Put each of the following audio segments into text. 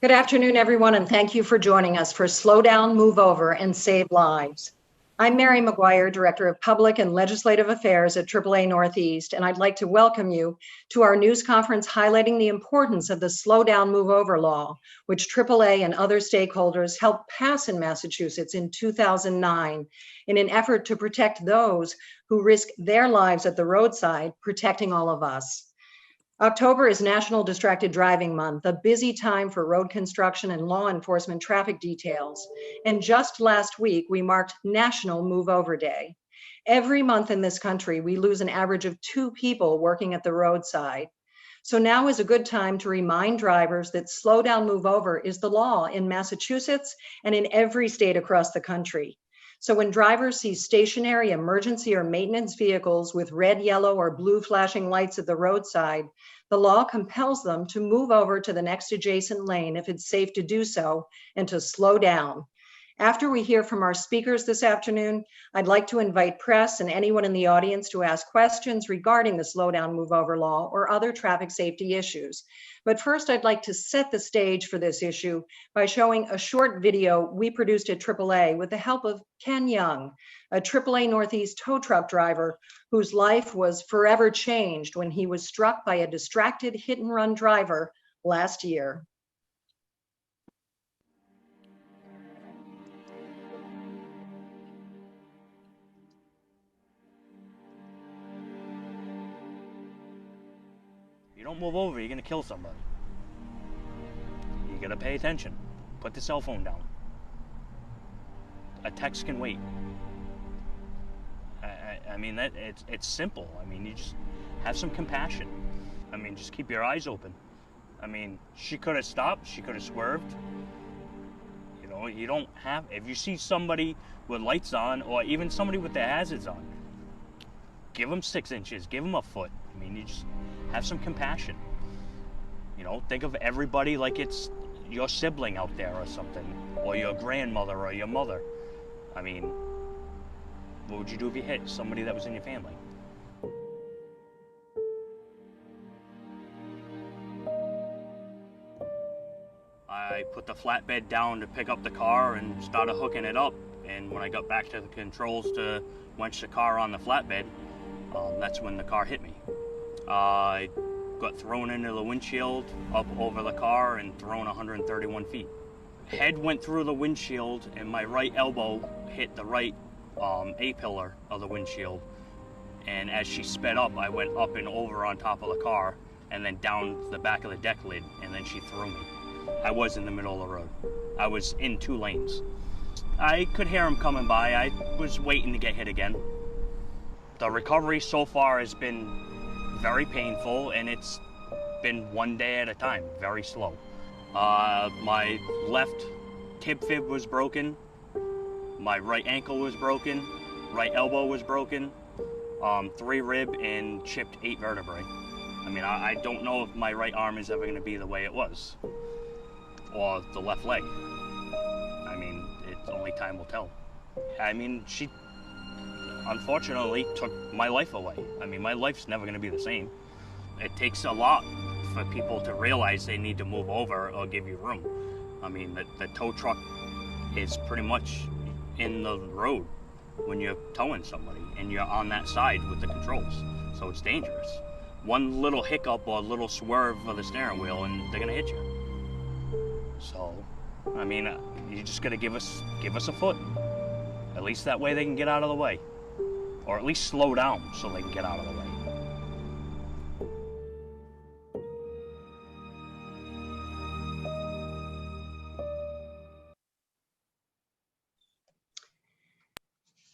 Good afternoon, everyone, and thank you for joining us for Slow Down, Move Over, and Save Lives. I'm Mary Maguire, Director of Public and Legislative Affairs at AAA Northeast, and I'd like to welcome you to our news conference highlighting the importance of the Slow Down, Move Over law, which AAA and other stakeholders helped pass in Massachusetts in 2009 in an effort to protect those who risk their lives at the roadside, protecting all of us. October is National Distracted Driving Month, a busy time for road construction and law enforcement traffic details. And just last week, we marked National Move Over Day. Every month in this country, we lose an average of 2 people working at the roadside. So now is a good time to remind drivers that Slow Down, Move Over is the law in Massachusetts and in every state across the country. So when drivers see stationary emergency or maintenance vehicles with red, yellow, or blue flashing lights at the roadside, the law compels them to move over to the next adjacent lane if it's safe to do so and to slow down. After we hear from our speakers this afternoon, I'd like to invite press and anyone in the audience to ask questions regarding the Slow Down, Move Over law or other traffic safety issues. But first, I'd like to set the stage for this issue by showing a short video we produced at AAA with the help of Ken Young, a AAA Northeast tow truck driver whose life was forever changed when he was struck by a distracted hit and run driver last year. You don't move over, you're gonna kill somebody. You gotta pay attention. Put the cell phone down. A text can wait. I mean, it's simple. I mean, you just have some compassion. I mean, just keep your eyes open. I mean, she could have stopped, she could have swerved. You know, you don't have, if you see somebody with lights on or even somebody with their hazards on, give them 6 inches, give them a foot. I mean, you just have some compassion. You know, think of everybody like it's your sibling out there or something, or your grandmother or your mother. I mean, what would you do if you hit somebody that was in your family? I put the flatbed down to pick up the car and started hooking it up. And when I got back to the controls to winch the car on the flatbed, that's when the car hit me. I got thrown into the windshield, up over the car, and thrown 131 feet. Head went through the windshield, and my right elbow hit the right A-pillar of the windshield. And as she sped up, I went up and over on top of the car, and then down the back of the deck lid, and then she threw me. I was in the middle of the road. I was in 2 lanes. I could hear him coming by. I was waiting to get hit again. The recovery so far has been very painful, and it's been 1 day at a time, very slow. My left tib fib was broken, my right ankle was broken, right elbow was broken, 3 rib and chipped 8 vertebrae. I mean, I don't know if my right arm is ever going to be the way it was, or the left leg. I mean, only time will tell. I mean, she unfortunately took my life away. I mean, my life's never going to be the same. It takes a lot for people to realize they need to move over or give you room. I mean, the tow truck is pretty much in the road when you're towing somebody and you're on that side with the controls. So it's dangerous. One little hiccup or little swerve of the steering wheel and they're going to hit you. So, I mean, you just got to give us a foot. At least that way they can get out of the way. Or at least slow down so they can get out of the way.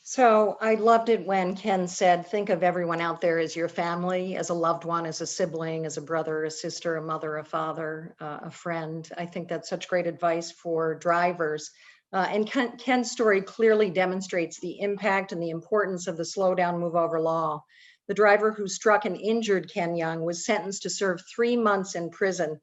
So I loved it when Ken said, think of everyone out there as your family, as a loved one, as a sibling, as a brother, a sister, a mother, a father, a friend. I think that's such great advice for drivers. And Ken's story clearly demonstrates the impact and the importance of the Slow Down, Move Over law. The driver who struck and injured Ken Young was sentenced to serve 3 months in prison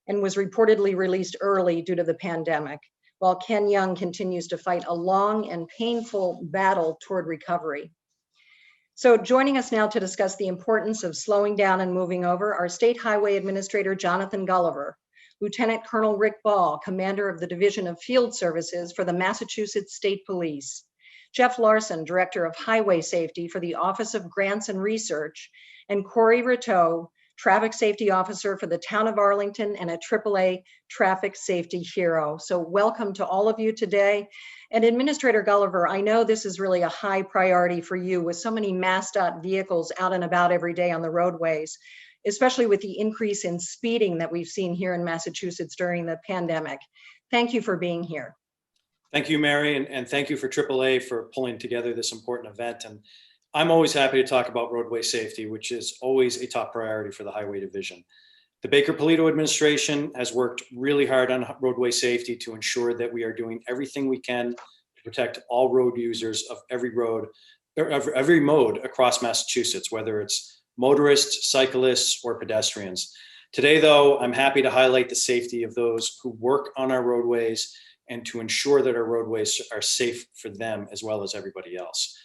and was reportedly released early due to the pandemic, while Ken Young continues to fight a long and painful battle toward recovery. So joining us now to discuss the importance of slowing down and moving over, our State Highway Administrator, Jonathan Gulliver. Lieutenant Colonel Rick Ball, Commander of the Division of Field Services for the Massachusetts State Police, Jeff Larason, Director of Highway Safety for the Office of Grants and Research, and Corey Rateau, Traffic Safety Officer for the Town of Arlington and a AAA Traffic Safety Hero. So welcome to all of you today. And Administrator Gulliver, I know this is really a high priority for you with so many MassDOT vehicles out and about every day on the roadways, especially with the increase in speeding that we've seen here in Massachusetts during the pandemic. Thank you for being here. Thank you, Mary, and thank you for AAA for pulling together this important event. And I'm always happy to talk about roadway safety, which is always a top priority for the Highway Division. The Baker-Polito administration has worked really hard on roadway safety to ensure that we are doing everything we can to protect all road users of every road, or of every mode across Massachusetts, whether it's motorists, cyclists, or pedestrians. Today, though, I'm happy to highlight the safety of those who work on our roadways and to ensure that our roadways are safe for them as well as everybody else.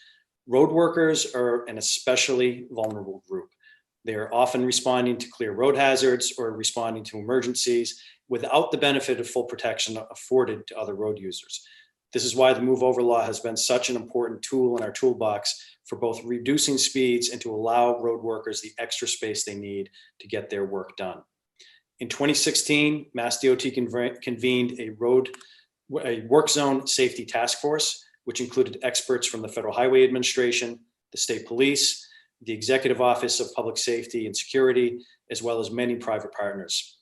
Road workers are an especially vulnerable group. They are often responding to clear road hazards or responding to emergencies without the benefit of full protection afforded to other road users. This is why the Move Over Law has been such an important tool in our toolbox for both reducing speeds and to allow road workers the extra space they need to get their work done. In 2016, MassDOT convened a work zone safety task force, which included experts from the Federal Highway Administration, the State Police, the Executive Office of Public Safety and Security, as well as many private partners.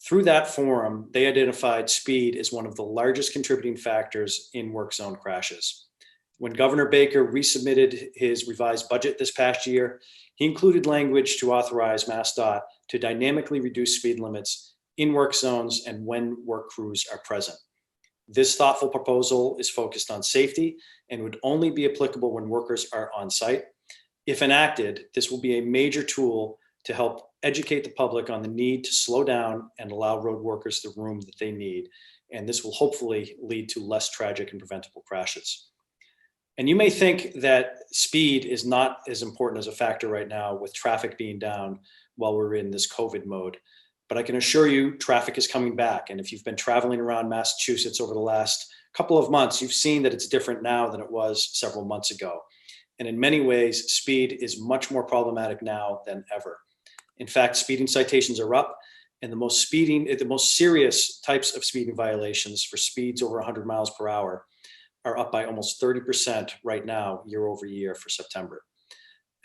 Through that forum, they identified speed as one of the largest contributing factors in work zone crashes. When Governor Baker resubmitted his revised budget this past year, he included language to authorize MassDOT to dynamically reduce speed limits in work zones and when work crews are present. This thoughtful proposal is focused on safety and would only be applicable when workers are on site. If enacted, this will be a major tool to help educate the public on the need to slow down and allow road workers the room that they need. And this will hopefully lead to less tragic and preventable crashes. And you may think that speed is not as important as a factor right now with traffic being down while we're in this COVID mode. But I can assure you traffic is coming back. And if you've been traveling around Massachusetts over the last couple of months, you've seen that it's different now than it was several months ago. And in many ways, speed is much more problematic now than ever. In fact, speeding citations are up, and the most serious types of speeding violations for speeds over 100 miles per hour are up by almost 30% right now, year over year for September.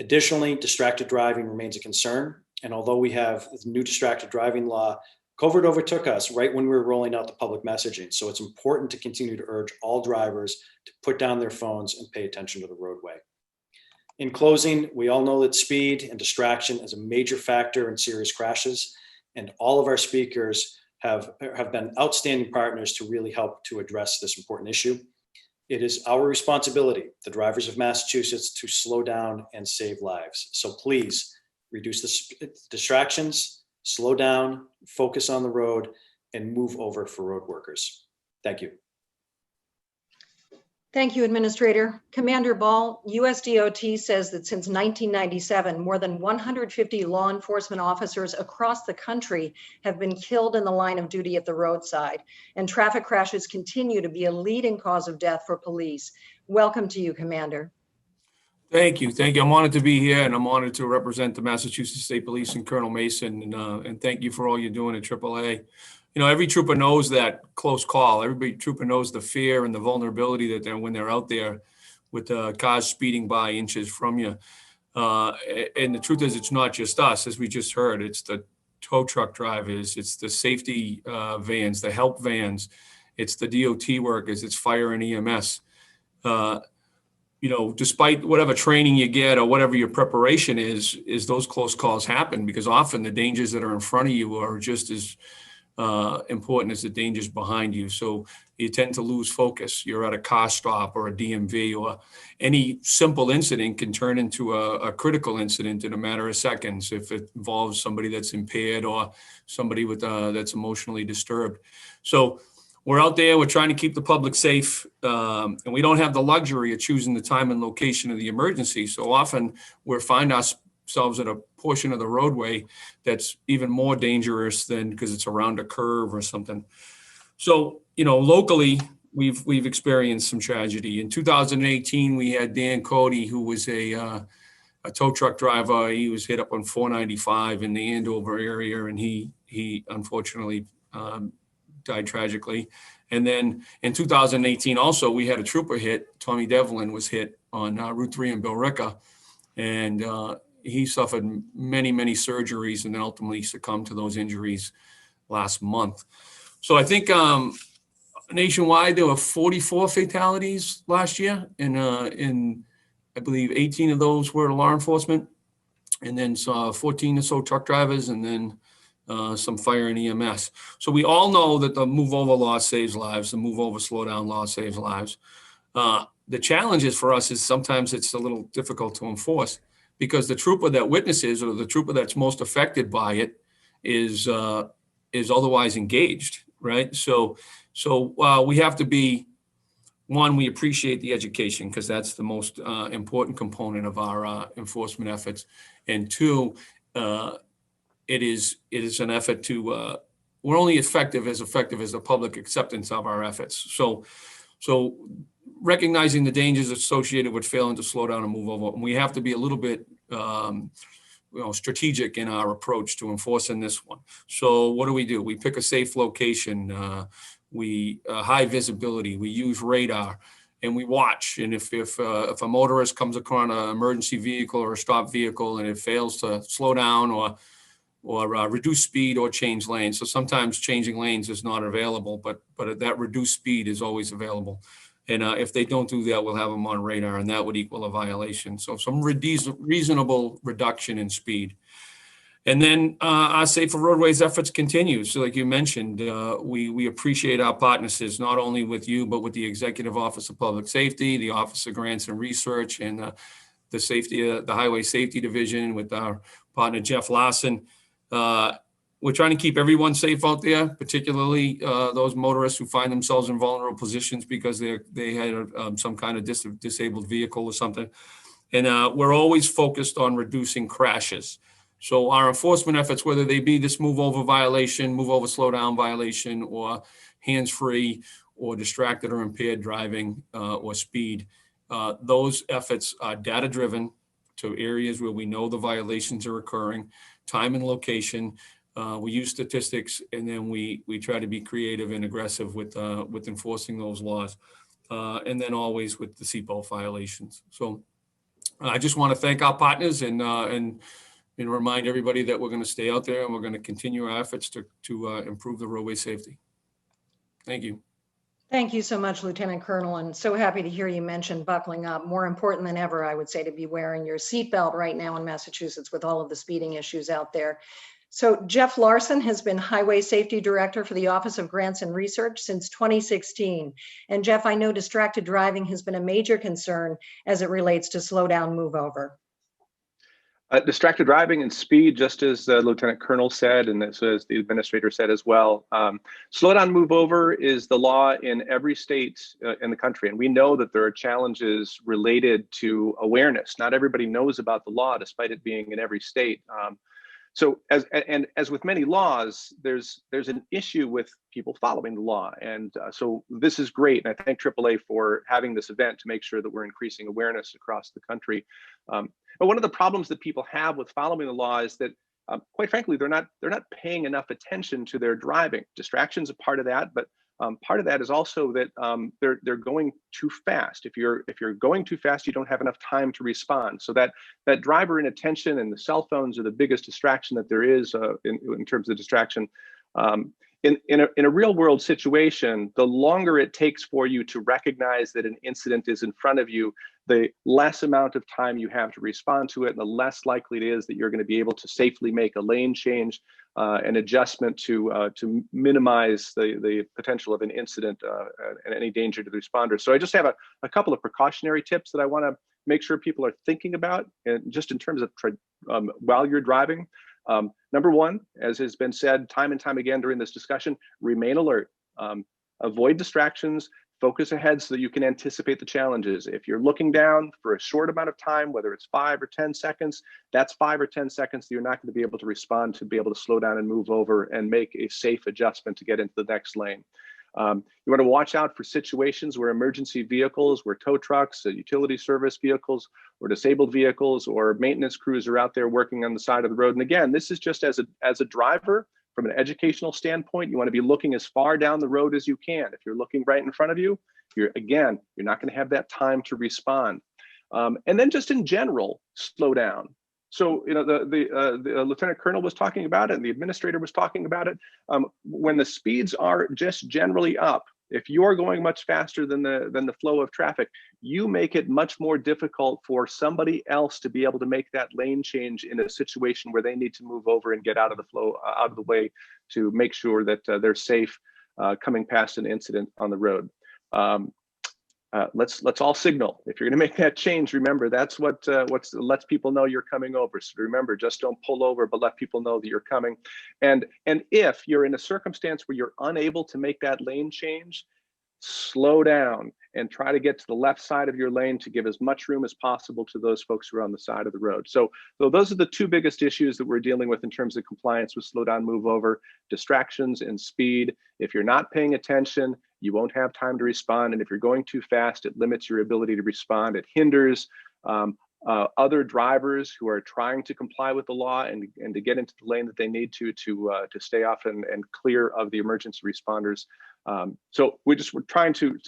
Additionally, distracted driving remains a concern. And although we have the new distracted driving law, COVID overtook us right when we were rolling out the public messaging. So it's important to continue to urge all drivers to put down their phones and pay attention to the roadway. In closing, we all know that speed and distraction is a major factor in serious crashes, and all of our speakers have been outstanding partners to really help to address this important issue. It is our responsibility, the drivers of Massachusetts, to slow down and save lives. So please reduce the distractions, slow down, focus on the road, and move over for road workers. Thank you. Thank you, Administrator. Commander Ball, USDOT says that since 1997, more than 150 law enforcement officers across the country have been killed in the line of duty at the roadside, and traffic crashes continue to be a leading cause of death for police. Welcome to you, Commander. Thank you. Thank you. I'm honored to be here, and I'm honored to represent the Massachusetts State Police and Colonel Mason, and thank you for all you're doing at AAA. You know, every trooper knows that close call. Every trooper knows the fear and the vulnerability that when they're out there with cars speeding by inches from you. And the truth is, it's not just us, as we just heard. It's the tow truck drivers, it's the safety vans, the help vans, it's the DOT workers, it's fire and EMS. You know, despite whatever training you get or whatever your preparation is those close calls happen, because often the dangers that are in front of you are just as important as the dangers behind you. So you tend to lose focus. You're at a car stop or a DMV, or any simple incident can turn into a critical incident in a matter of seconds if it involves somebody that's impaired or somebody with that's emotionally disturbed. So we're out there, we're trying to keep the public safe, and we don't have the luxury of choosing the time and location of the emergency. So often we find themselves at a portion of the roadway that's even more dangerous than because it's around a curve or something. So, locally, we've experienced some tragedy. In 2018, we had Dan Cody, who was a tow truck driver. He was hit up on 495 in the Andover area, and he unfortunately died tragically. And then in 2018, also, we had a trooper hit. Tommy Devlin was hit on Route 3 in Billerica, and he suffered many, many surgeries and then ultimately succumbed to those injuries last month. So I think nationwide, there were 44 fatalities last year, and I believe 18 of those were law enforcement, and then 14 or so truck drivers, and then some fire and EMS. So we all know that the move over law saves lives, the move over slow down law saves lives. The challenge is for us is sometimes it's a little difficult to enforce because the trooper that witnesses or the trooper that's most affected by it is otherwise engaged, right? So we have to be, one, we appreciate the education because that's the most important component of our enforcement efforts. And two, it is an effort to, we're only effective as the public acceptance of our efforts. So recognizing the dangers associated with failing to slow down and move over, and we have to be a little bit strategic in our approach to enforcing this one. So what do? We pick a safe location, we high visibility, we use radar, and we watch. And if a motorist comes across an emergency vehicle or a stopped vehicle and it fails to slow down or reduce speed or change lanes. So sometimes changing lanes is not available, but that reduced speed is always available. And if they don't do that, we'll have them on radar, and that would equal a violation. So some reasonable reduction in speed. And then our Safer Roadways efforts continue. So like you mentioned, we appreciate our partnerships, not only with you, but with the Executive Office of Public Safety, the Office of Grants and Research, and the Highway Safety Division with our partner, Jeff Larason. We're trying to keep everyone safe out there, particularly those motorists who find themselves in vulnerable positions because they had some kind of disabled vehicle or something. And we're always focused on reducing crashes. So our enforcement efforts, whether they be this move over violation, move over slow down violation, or hands-free, or distracted or impaired driving, or speed, those efforts are data-driven to areas where we know the violations are occurring, time and location. We use statistics, and then we try to be creative and aggressive with enforcing those laws, and then always with the seatbelt violations. So I just want to thank our partners and remind everybody that we're going to stay out there and we're going to continue our efforts to improve the roadway safety. Thank you. Thank you so much, Lieutenant Colonel, and so happy to hear you mention buckling up. More important than ever, I would say, to be wearing your seatbelt right now in Massachusetts with all of the speeding issues out there. So Jeff Larason has been Highway Safety Director for the Office of Grants and Research since 2016. And Jeff, I know distracted driving has been a major concern as it relates to slow down, move over. Distracted driving and speed, just as the Lieutenant Colonel said, and as the Administrator said as well, slow down, move over is the law in every state in the country. And we know that there are challenges related to awareness. Not everybody knows about the law, despite it being in every state. So as with many laws, there's an issue with people following the law. And so this is great. And I thank AAA for having this event to make sure that we're increasing awareness across the country. But one of the problems that people have with following the law is that, quite frankly, they're not paying enough attention to their driving. Distraction's a part of that, but part of that is also that they're going too fast. If you're going too fast, you don't have enough time to respond. So that driver inattention and the cell phones are the biggest distraction that there is in terms of distraction. In a real world situation, the longer it takes for you to recognize that an incident is in front of you, the less amount of time you have to respond to it, and the less likely it is that you're going to be able to safely make a lane change, an adjustment to minimize the potential of an incident and any danger to the responders. So I just have a couple of precautionary tips that I want to make sure people are thinking about, and just in terms of while you're driving. Number one, as has been said time and time again during this discussion, remain alert. Avoid distractions, Focus ahead so that you can anticipate the challenges. If you're looking down for a short amount of time, whether it's 5 or 10 seconds, that's 5 or 10 seconds that you're not going to be able to respond to, be able to slow down and move over and make a safe adjustment to get into the next lane. You want to watch out for situations where emergency vehicles, where tow trucks, utility service vehicles, or disabled vehicles, or maintenance crews are out there working on the side of the road. And again, this is just as a driver, from an educational standpoint, you want to be looking as far down the road as you can. If you're looking right in front of you, you're not going to have that time to respond. And then just in general, slow down. So, the Lieutenant Colonel was talking about it, and the administrator was talking about it. When the speeds are just generally up, if you're going much faster than the flow of traffic, you make it much more difficult for somebody else to be able to make that lane change in a situation where they need to move over and get out of the flow, out of the way, to make sure that they're safe coming past an incident on the road. Let's all signal. If you're going to make that change, remember that's what lets people know you're coming over. So remember, just don't pull over, but let people know that you're coming. And if you're in a circumstance where you're unable to make that lane change, slow down and try to get to the left side of your lane to give as much room as possible to those folks who are on the side of the road. So those are the two biggest issues that we're dealing with in terms of compliance with slow down, move over: distractions and speed. If you're not paying attention, you won't have time to respond. And if you're going too fast, it limits your ability to respond. It hinders other drivers who are trying to comply with the law and to get into the lane that they need to stay off and clear of the emergency responders. So we're trying to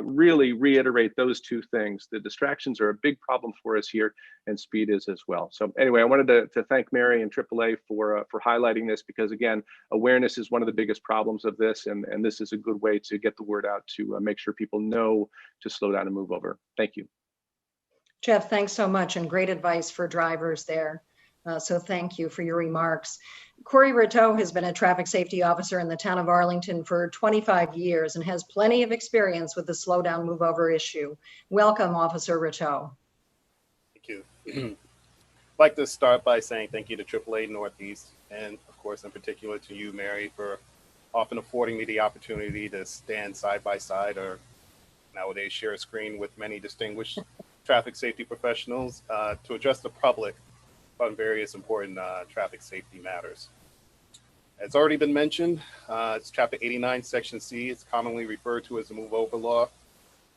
really reiterate those two things. The distractions are a big problem for us here, and speed is as well. So anyway, I wanted to thank Mary and AAA for highlighting this, because again, awareness is one of the biggest problems of this, and this is a good way to get the word out to make sure people know to slow down and move over. Thank you. Jeff, thanks so much, and great advice for drivers there. So thank you for your remarks. Corey Rateau has been a traffic safety officer in the town of Arlington for 25 years and has plenty of experience with the slow down, move over issue. Welcome, Officer Rateau. Thank you. I'd like to start by saying thank you to AAA Northeast, and of course, in particular to you, Mary, for often affording me the opportunity to stand side by side, or nowadays share a screen with many distinguished traffic safety professionals to address the public on various important traffic safety matters. As already been mentioned, it's Chapter 89, Section C. It's commonly referred to as the Move Over Law.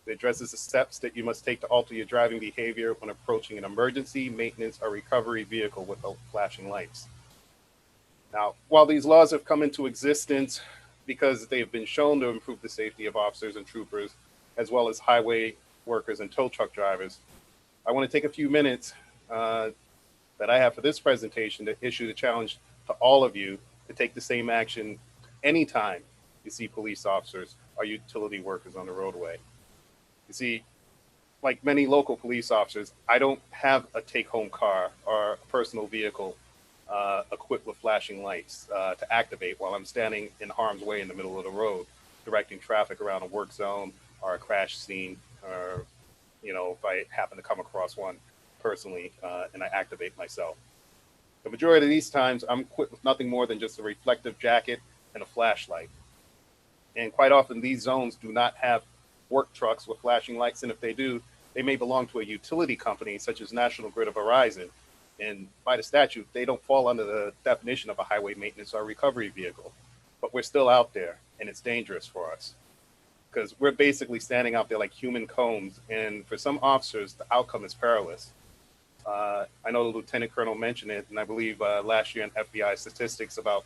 It addresses the steps that you must take to alter your driving behavior when approaching an emergency, maintenance, or recovery vehicle with flashing lights. Now, while these laws have come into existence because they have been shown to improve the safety of officers and troopers, as well as highway workers and tow truck drivers, I want to take a few minutes that I have for this presentation to issue the challenge to all of you to take the same action anytime you see police officers or utility workers on the roadway. You see, like many local police officers, I don't have a take-home car or a personal vehicle equipped with flashing lights to activate while I'm standing in harm's way in the middle of the road, directing traffic around a work zone or a crash scene, or if I happen to come across one personally and I activate myself. The majority of these times I'm equipped with nothing more than just a reflective jacket and a flashlight. And quite often these zones do not have work trucks with flashing lights, and if they do, they may belong to a utility company such as National Grid or Verizon. And by the statute, they don't fall under the definition of a highway maintenance or recovery vehicle. But we're still out there, and it's dangerous for us, because we're basically standing out there like human cones, and for some officers, the outcome is perilous. I know the Lieutenant Colonel mentioned it, and I believe last year in FBI statistics, about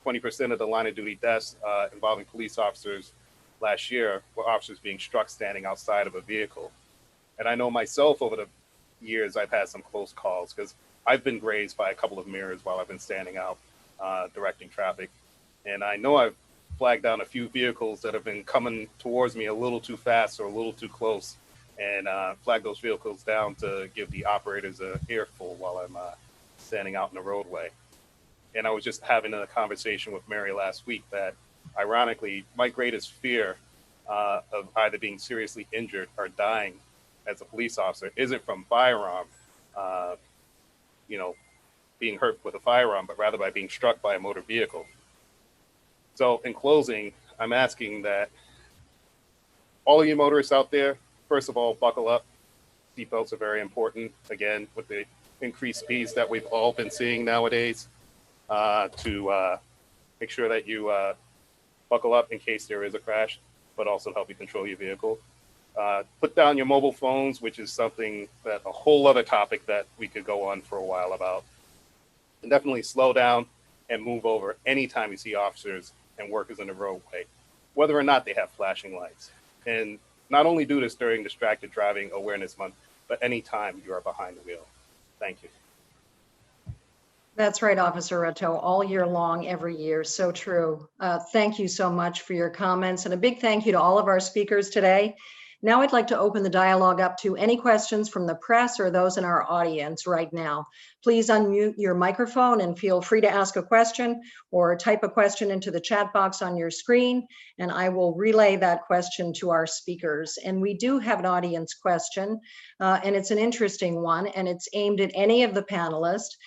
20% of the line of duty deaths involving police officers last year were officers being struck standing outside of a vehicle. And I know myself, over the years, I've had some close calls, because I've been grazed by a couple of mirrors while I've been standing out directing traffic. And I know I've flagged down a few vehicles that have been coming towards me a little too fast or a little too close, and flag those vehicles down to give the operators a earful while I'm standing out in the roadway. And I was just having a conversation with Mary last week that, ironically, my greatest fear of either being seriously injured or dying as a police officer isn't from firearm, being hurt with a firearm, but rather by being struck by a motor vehicle. So in closing, I'm asking that all of you motorists out there, first of all, buckle up. Seatbelts are very important, again, with the increased speeds that we've all been seeing nowadays, to make sure that you buckle up in case there is a crash, but also help you control your vehicle. Put down your mobile phones, which is something that a whole other topic that we could go on for a while about. And definitely slow down and move over anytime you see officers and workers in the roadway, whether or not they have flashing lights. And not only do this during Distracted Driving Awareness Month, but anytime you are behind the wheel. Thank you. That's right, Officer Rateau, all year long, every year. So true. Thank you so much for your comments, and a big thank you to all of our speakers today. Now I'd like to open the dialogue up to any questions from the press or those in our audience right now. Please unmute your microphone and feel free to ask a question or type a question into the chat box on your screen, and I will relay that question to our speakers. And we do have an audience question, and it's an interesting one, and it's aimed at any of the panelists.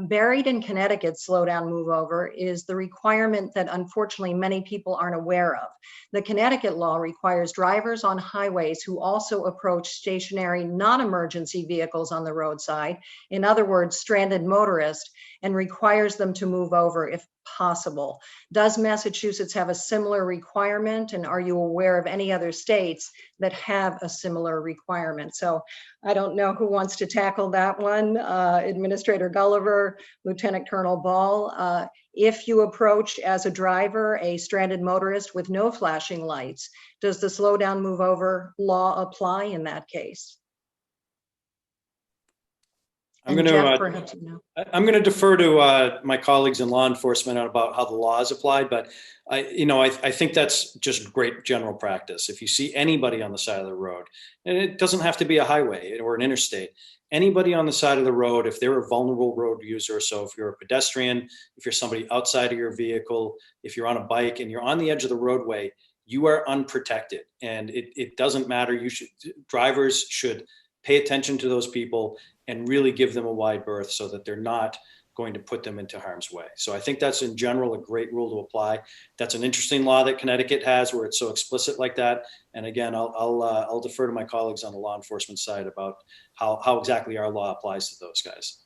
Buried in Connecticut slow down, move over is the requirement that unfortunately many people aren't aware of. The Connecticut law requires drivers on highways who also approach stationary non-emergency vehicles on the roadside, in other words, stranded motorists, and requires them to move over if possible. Does Massachusetts have a similar requirement, and are you aware of any other states that have a similar requirement? So I don't know who wants to tackle that one. Administrator Gulliver, Lieutenant Colonel Ball, if you approach as a driver a stranded motorist with no flashing lights, does the slow down, move over law apply in that case? I'm going to defer to my colleagues in law enforcement about how the law is applied, but I think that's just great general practice. If you see anybody on the side of the road, and it doesn't have to be a highway or an interstate, anybody on the side of the road, if they're a vulnerable road user, so if you're a pedestrian, if you're somebody outside of your vehicle, if you're on a bike and you're on the edge of the roadway, you are unprotected, and it doesn't matter. Drivers should pay attention to those people and really give them a wide berth so that they're not going to put them into harm's way. So I think that's in general a great rule to apply. That's an interesting law that Connecticut has where it's so explicit like that. And again, I'll defer to my colleagues on the law enforcement side about how exactly our law applies to those guys.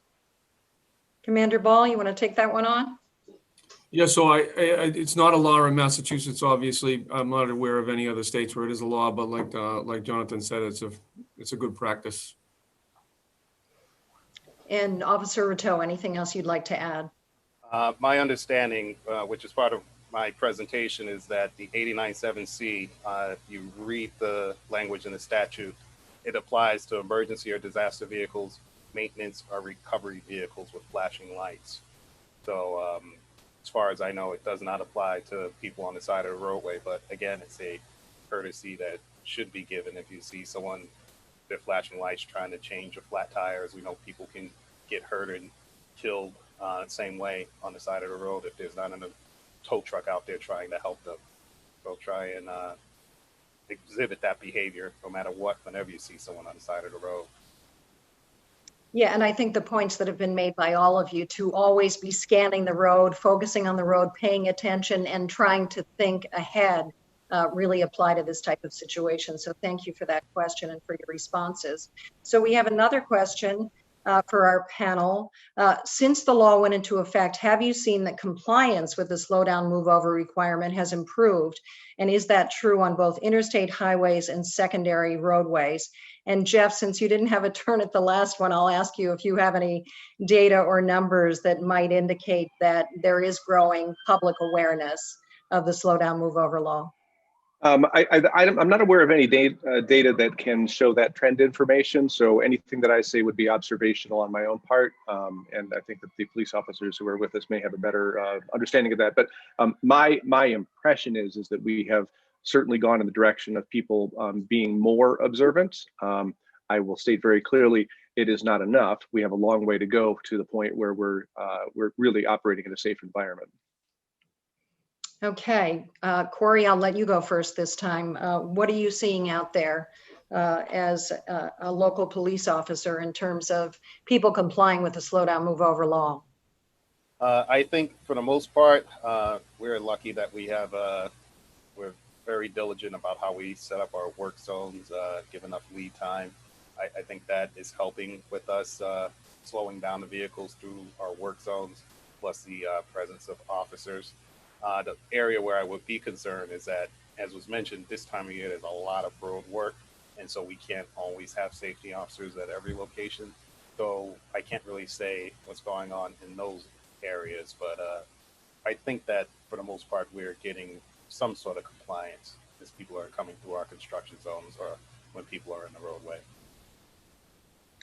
Commander Ball, you want to take that one on? Yeah, so it's not a law in Massachusetts, obviously. I'm not aware of any other states where it is a law, but like Jonathan said, it's a good practice. And Officer Rateau, anything else you'd like to add? My understanding, which is part of my presentation, is that the 89.7C, if you read the language in the statute, it applies to emergency or disaster vehicles, maintenance or recovery vehicles with flashing lights. So as far as I know, it does not apply to people on the side of the roadway, but again, it's a courtesy that should be given if you see someone, their flashing lights trying to change a flat tire. As we know, people can get hurt and killed same way on the side of the road if there's not a tow truck out there trying to help them. So try and exhibit that behavior no matter what, whenever you see someone on the side of the road. Yeah, and I think the points that have been made by all of you to always be scanning the road, focusing on the road, paying attention, and trying to think ahead really apply to this type of situation. So thank you for that question and for your responses. So we have another question for our panel. Since the law went into effect, have you seen that compliance with the slow down, move over requirement has improved? And is that true on both interstate highways and secondary roadways? And Jeff, since you didn't have a turn at the last one, I'll ask you if you have any data or numbers that might indicate that there is growing public awareness of the slow down, move over law. I'm not aware of any data that can show that trend information. So anything that I say would be observational on my own part. And I think that the police officers who are with us may have a better understanding of that. But my impression is that we have certainly gone in the direction of people being more observant. I will state very clearly, it is not enough. We have a long way to go to the point where we're really operating in a safe environment. Okay, Corey, I'll let you go first this time. What are you seeing out there as a local police officer in terms of people complying with the slow down, move over law? I think for the most part, we're lucky that we have, we're very diligent about how we set up our work zones, give enough lead time. I think that is helping with us slowing down the vehicles through our work zones, plus the presence of officers. The area where I would be concerned is that, as was mentioned, this time of year there's a lot of road work, and so we can't always have safety officers at every location. So I can't really say what's going on in those areas, but I think that for the most part we're getting some sort of compliance as people are coming through our construction zones or when people are in the roadway.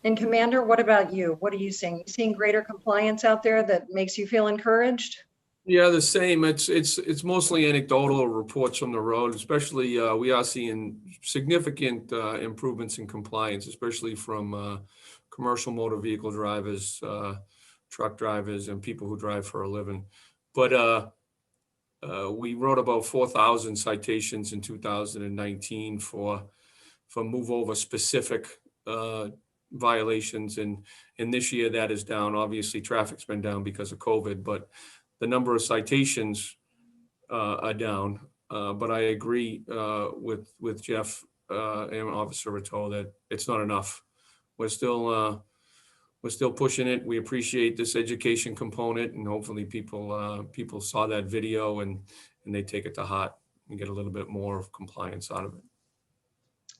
And Commander, what about you? What are you seeing? You seeing greater compliance out there that makes you feel encouraged? Yeah, the same. It's mostly anecdotal reports from the road, especially we are seeing significant improvements in compliance, especially from commercial motor vehicle drivers, truck drivers, and people who drive for a living. But we wrote about 4,000 citations in 2019 for move over specific violations, and this year that is down. Obviously, traffic's been down because of COVID, but the number of citations are down. But I agree with Jeff and Officer Rateau that it's not enough. We're still pushing it. We appreciate this education component, and hopefully people saw that video and they take it to heart and get a little bit more of compliance out of it.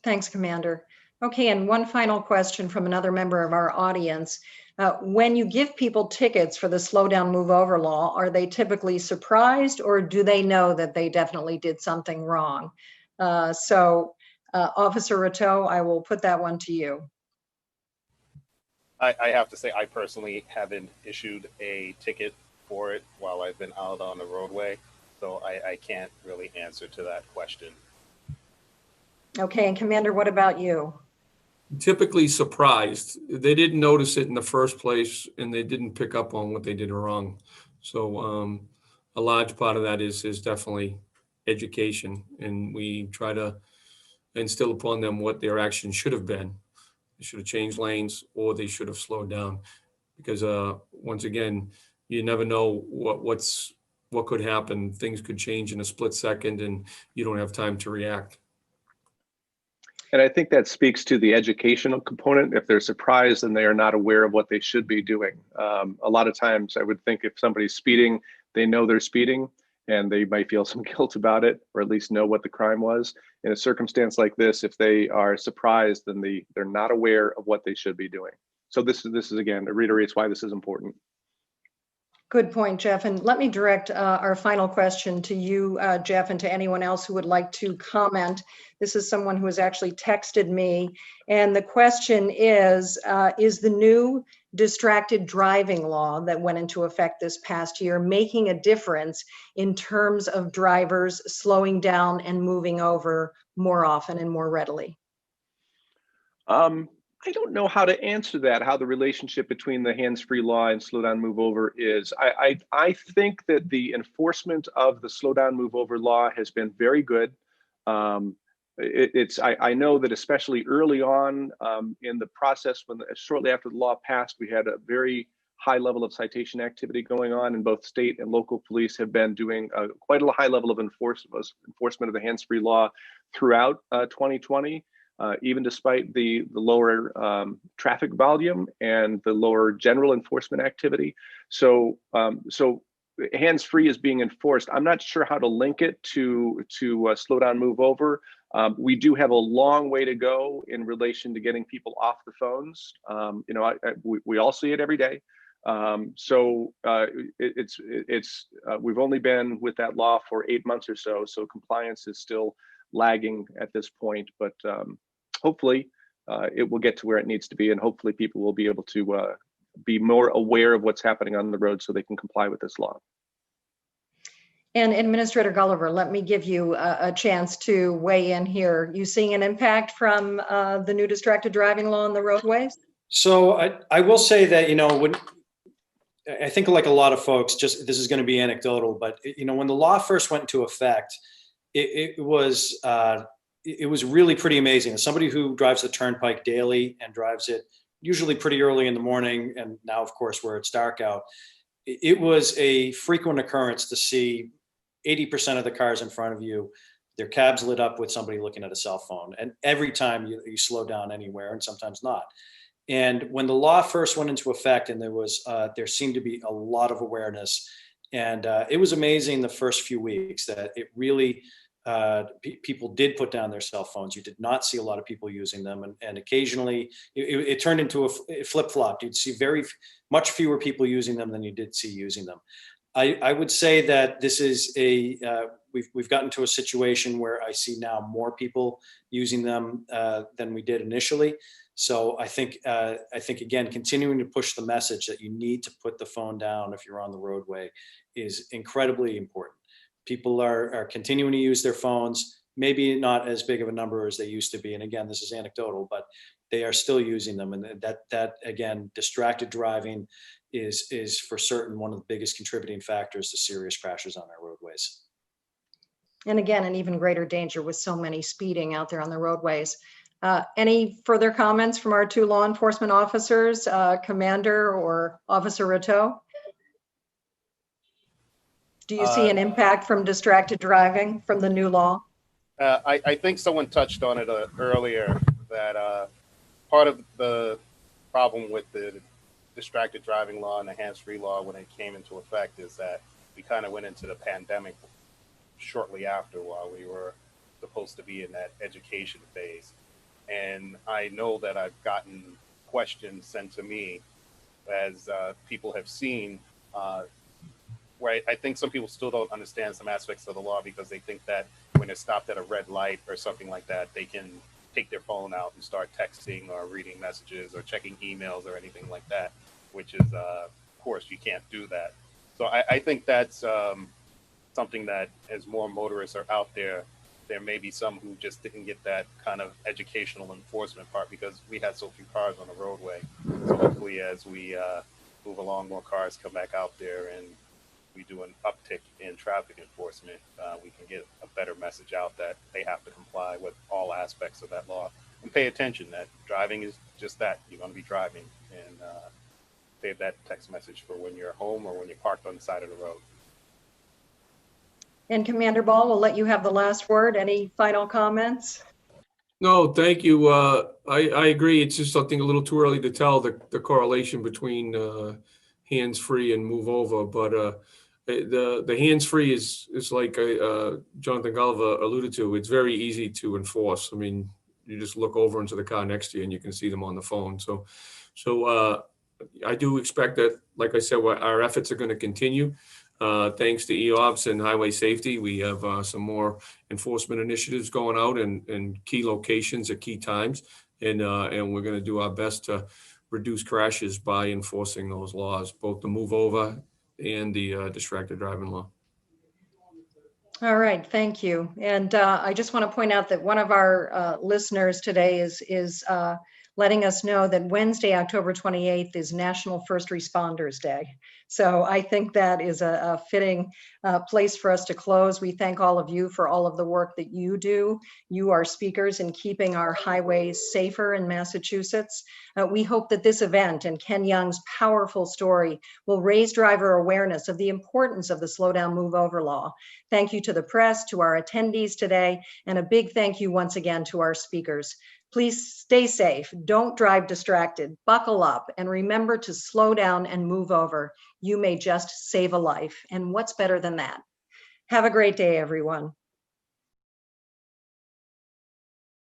Thanks, Commander. Okay, and one final question from another member of our audience. When you give people tickets for the slow down, move over law, are they typically surprised, or do they know that they definitely did something wrong? Officer Rateau, I will put that one to you. I have to say, I personally haven't issued a ticket for it while I've been out on the roadway, so I can't really answer to that question. Okay, and Commander, what about you? Typically surprised. They didn't notice it in the first place, and they didn't pick up on what they did wrong. So a large part of that is definitely education, and we try to instill upon them what their action should have been. They should have changed lanes, or they should have slowed down, because once again, you never know what could happen. Things could change in a split second, and you don't have time to react. And I think that speaks to the educational component. If they're surprised and they are not aware of what they should be doing. A lot of times I would think if somebody's speeding, they know they're speeding and they might feel some guilt about it, or at least know what the crime was. In a circumstance like this, if they are surprised, then they're not aware of what they should be doing. So this is again, it reiterates why this is important. Good point, Jeff. And let me direct our final question to you, Jeff, and to anyone else who would like to comment. This is someone who has actually texted me. And the question is the new distracted driving law that went into effect this past year making a difference in terms of drivers slowing down and moving over more often and more readily? I don't know how to answer that, how the relationship between the hands-free law and slow down, move over is. I think that the enforcement of the slow down, move over law has been very good. I know that especially early on in the process, shortly after the law passed, we had a very high level of citation activity going on, and both state and local police have been doing quite a high level of enforcement of the hands-free law throughout 2020. Even despite the lower traffic volume and the lower general enforcement activity. So hands-free is being enforced. I'm not sure how to link it to slow down, move over. We do have a long way to go in relation to getting people off the phones. We all see it every day. We've only been with that law for 8 months or so compliance is still lagging at this point, but hopefully it will get to where it needs to be, and hopefully people will be able to be more aware of what's happening on the road so they can comply with this law. And Administrator Gulliver, let me give you a chance to weigh in here. You seeing an impact from the new distracted driving law on the roadways? So I will say that, when I think, like a lot of folks, just this is going to be anecdotal, but when the law first went into effect, it was really pretty amazing. As somebody who drives the turnpike daily and drives it usually pretty early in the morning, and now of course where it's dark out, it was a frequent occurrence to see 80% of the cars in front of you their cabs lit up with somebody looking at a cell phone. And every time you slow down anywhere, and sometimes not. And when the law first went into effect, and there seemed to be a lot of awareness, and it was amazing the first few weeks that it really, people did put down their cell phones. You did not see a lot of people using them, and occasionally it turned into a flip-flop. You'd see much fewer people using them than you did see using them. I would say that this is we've gotten to a situation where I see now more people using them than we did initially. So I think again, continuing to push the message that you need to put the phone down if you're on the roadway is incredibly important. People are continuing to use their phones, maybe not as big of a number as they used to be. And again, this is anecdotal, but they are still using them. And that again, distracted driving is for certain one of the biggest contributing factors to serious crashes on our roadways. And again, an even greater danger with so many speeding out there on the roadways. Any further comments from our two law enforcement officers, Commander or Officer Rateau? Do you see an impact from distracted driving from the new law? I think someone touched on it earlier, that part of the problem with the distracted driving law and the hands-free law when it came into effect is that we kind of went into the pandemic shortly after, while we were supposed to be in that education phase. And I know that I've gotten questions sent to me, as people have seen, where I think some people still don't understand some aspects of the law, because they think that when they're stopped at a red light or something like that, they can take their phone out and start texting or reading messages or checking emails or anything like that, which is, of course, you can't do that. So I think that's something that, as more motorists are out there, there may be some who just didn't get that kind of educational enforcement part, because we had so few cars on the roadway. So hopefully, as we move along, more cars come back out there and we do an uptick in traffic enforcement, we can get a better message out that they have to comply with all aspects of that law, and pay attention that driving is just that. You're going to be driving, and save that text message for when you're home or when you're parked on the side of the road. And Commander Ball, we'll let you have the last word. Any final comments? No, thank you. I agree. It's just something a little too early to tell the correlation between hands-free and move over. But the hands-free is like Jonathan Gulliver alluded to. It's very easy to enforce. I mean, you just look over into the car next to you and you can see them on the phone. So I do expect that, like I said, our efforts are going to continue. Thanks to EOPS and Highway Safety, we have some more enforcement initiatives going out in key locations at key times, and we're going to do our best to reduce crashes by enforcing those laws, both the move over and the distracted driving law. All right, thank you. And I just want to point out that one of our listeners today is letting us know that Wednesday, October 28th is National First Responders Day. So I think that is a fitting place for us to close. We thank all of you for all of the work that you do. You are speakers in keeping our highways safer in Massachusetts. We hope that this event and Ken Young's powerful story will raise driver awareness of the importance of the Slow Down, Move Over law. Thank you to the press, to our attendees today, and a big thank you once again to our speakers. Please stay safe, don't drive distracted, buckle up, and remember to slow down and move over. You may just save a life, and what's better than that? Have a great day, everyone.